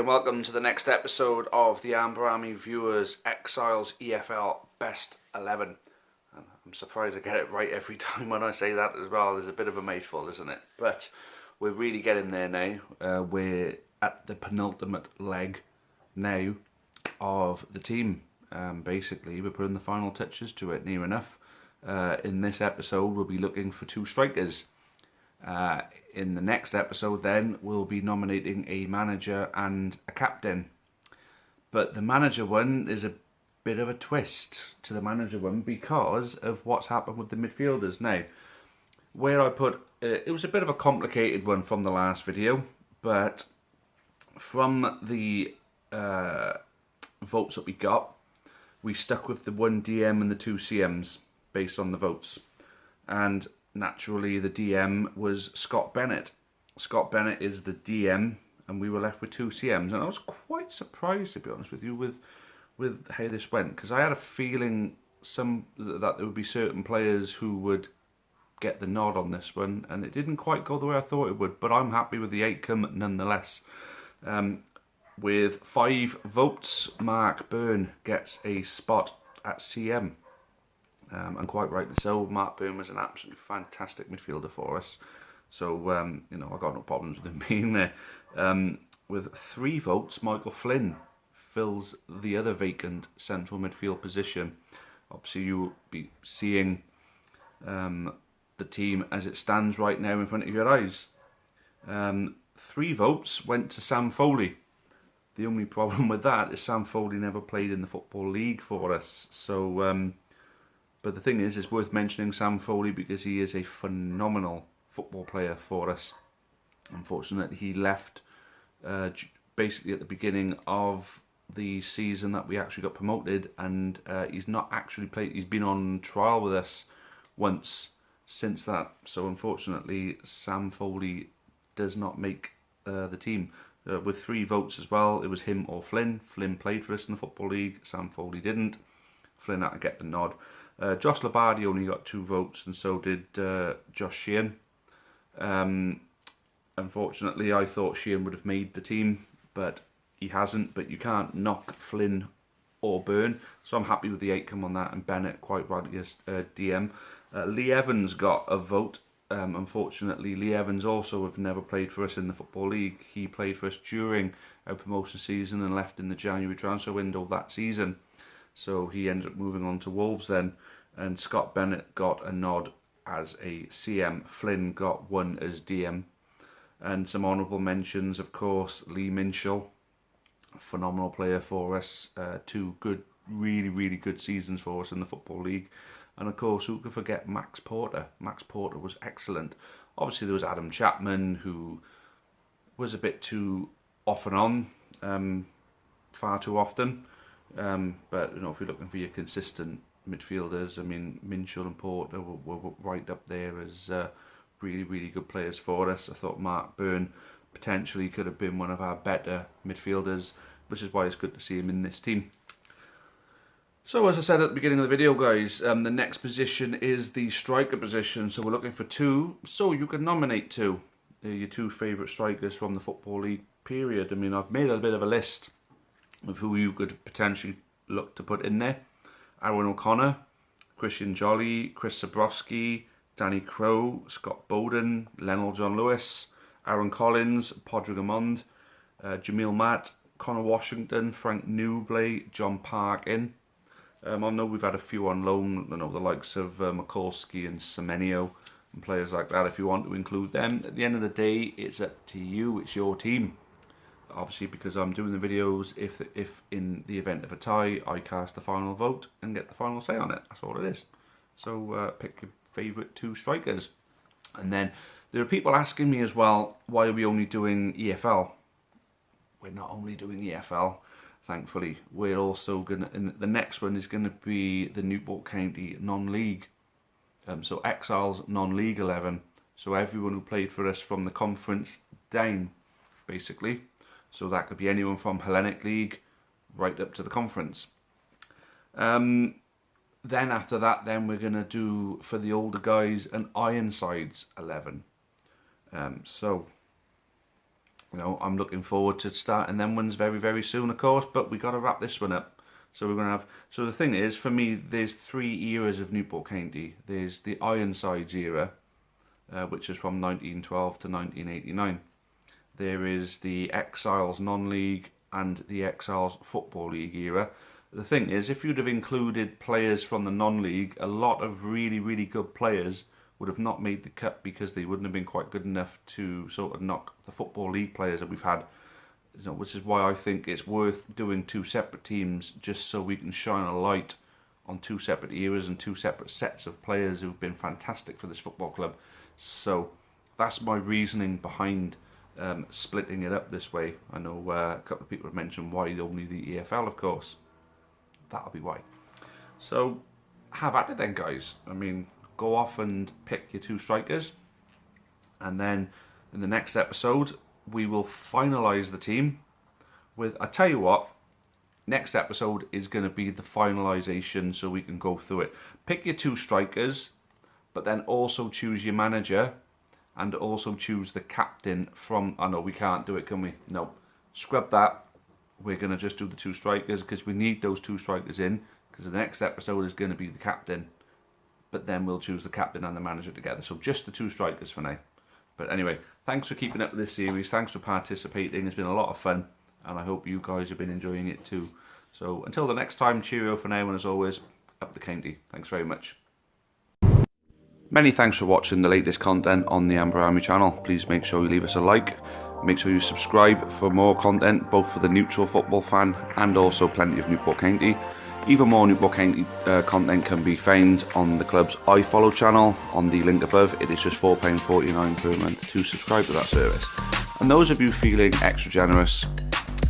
and welcome to the next episode of the Amber Army Viewers Exiles EFL Best 11. And I'm surprised I get it right every time when I say that as well. There's a bit of a mouthful, isn't it? But we're really getting there now. We're at the penultimate leg now of the team. Basically, we're putting the final touches to it, near enough. In this episode, we'll be looking for 2 strikers. In the next episode then, we'll be nominating a manager and a captain. But the manager one is a bit of a twist to the manager one because of what's happened with the midfielders. Now, where I put, it was a bit of a complicated one from the last video, but from the votes that we got, we stuck with the 1 DM and the 2 CMs based on the votes. And naturally, the DM was Scott Bennett. Scott Bennett is the DM, and we were left with 2 CMs. And I was quite surprised, to be honest with you, with how this went, because I had a feeling that there would be certain players who would get the nod on this one, and it didn't quite go the way I thought it would. But I'm happy with the outcome nonetheless. With 5 votes, Mark Byrne gets a spot at CM. And quite rightly so. Mark Byrne was an absolutely fantastic midfielder for us. So, I got no problems with him being there. With 3 votes, Michael Flynn fills the other vacant central midfield position. Obviously, you'll be seeing the team as it stands right now in front of your eyes. 3 votes went to Sam Foley. The only problem with that is Sam Foley never played in the Football League for us. So, but the thing is, it's worth mentioning Sam Foley because he is a phenomenal football player for us. Unfortunately, he left basically at the beginning of the season that we actually got promoted, and he's not actually played. He's been on trial with us once since that. So unfortunately, Sam Foley does not make the team. With 3 votes as well, it was him or Flynn. Flynn played for us in the Football League. Sam Foley didn't. Flynn had to get the nod. Josh Labardi only got 2 votes, and so did Josh Sheehan. Unfortunately, I thought Sheehan would have made the team, but he hasn't. But you can't knock Flynn or Byrne, so I'm happy with the outcome on that. And Bennett, quite rightly, as DM. Lee Evans got a vote. Unfortunately, Lee Evans also have never played for us in the Football League. He played for us during our promotion season and left in the January transfer window that season. So he ended up moving on to Wolves then, and Scott Bennett got a nod as a CM. Flynn got 1 as DM. And some honourable mentions, of course, Lee Minshall, a phenomenal player for us. 2 good, really good seasons for us in the Football League. And of course, who could forget Max Porter? Max Porter was excellent. Obviously, there was Adam Chapman, who was a bit too off and on, far too often. But if you're looking for your consistent midfielders, I mean, Minshall and Porter were right up there as really good players for us. I thought Mark Byrne potentially could have been one of our better midfielders, which is why it's good to see him in this team. So as I said at the beginning of the video, guys, the next position is the striker position. So we're looking for 2, so you can nominate 2. Your 2 favourite strikers from the Football League period. I mean, I've made a bit of a list of who you could potentially look to put in there. Aaron O'Connor, Christian Jolly, Chris Zabrowski, Danny Crowe, Scott Bowden, Lionel John Lewis, Aaron Collins, Podrick Amond, Jamil Matt, Connor Washington, Frank Newbley, John Parkin. I know we've had a few on loan, the likes of Mikulski and Semenyo and players like that. If you want to include them, at the end of the day, it's up to you. It's your team. Obviously, because I'm doing the videos, if in the event of a tie, I cast the final vote and get the final say on it. That's all it is. So pick your favourite 2 strikers. And then there are people asking me as well, why are we only doing EFL? We're not only doing EFL, thankfully. We're also going to, the next one is going to be the Newport County non-league. So Exiles non-league 11. So everyone who played for us from the conference down, basically. So that could be anyone from Hellenic League right up to the conference. Then after that, we're going to do, for the older guys, an Ironsides 11. So you know, I'm looking forward to starting them ones very, very soon, of course, but we got to wrap this one up. So we're going to have, so the thing is, for me, there's 3 eras of Newport County. There's the Ironsides era, which is from 1912 to 1989. There is the Exiles non-league and the Exiles Football League era. The thing is, if you'd have included players from the non-league, a lot of really, really good players would have not made the cut because they wouldn't have been quite good enough to sort of knock the Football League players that we've had. You know, which is why I think it's worth doing 2 separate teams, just so we can shine a light on 2 separate eras and 2 separate sets of players who've been fantastic for this football club. So that's my reasoning behind splitting it up this way. I know a couple of people have mentioned why only the EFL, of course. That'll be why. So have at it then, guys. I mean, go off and pick your 2 strikers, and then in the next episode we will finalise the team with, I tell you what, next episode is going to be the finalisation, so we can go through it. Pick your 2 strikers, but then also choose your manager, and also choose the captain from, I know we can't do it, can we? No, scrub that. We're going to just do the 2 strikers, because we need those 2 strikers in, because the next episode is going to be the captain, but then we'll choose the captain and the manager together. So just the 2 strikers for now. But anyway, thanks for keeping up with this series. Thanks for participating. It's been a lot of fun, and I hope you guys have been enjoying it too. So until the next time, cheerio for now, and as always, up the county. Thanks very much. Many thanks for watching the latest content on the Amber Army channel. Please make sure you leave us a like. Make sure you subscribe for more content, both for the neutral football fan and also plenty of Newport County. Even more Newport County content can be found on the club's iFollow channel on the link above. It is just £4.49 per month to subscribe to that service. And those of you feeling extra generous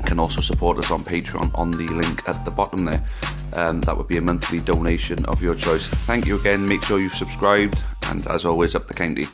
can also support us on Patreon on the link at the bottom there. That would be a monthly donation of your choice. Thank you again. Make sure you've subscribed, and as always, up the county.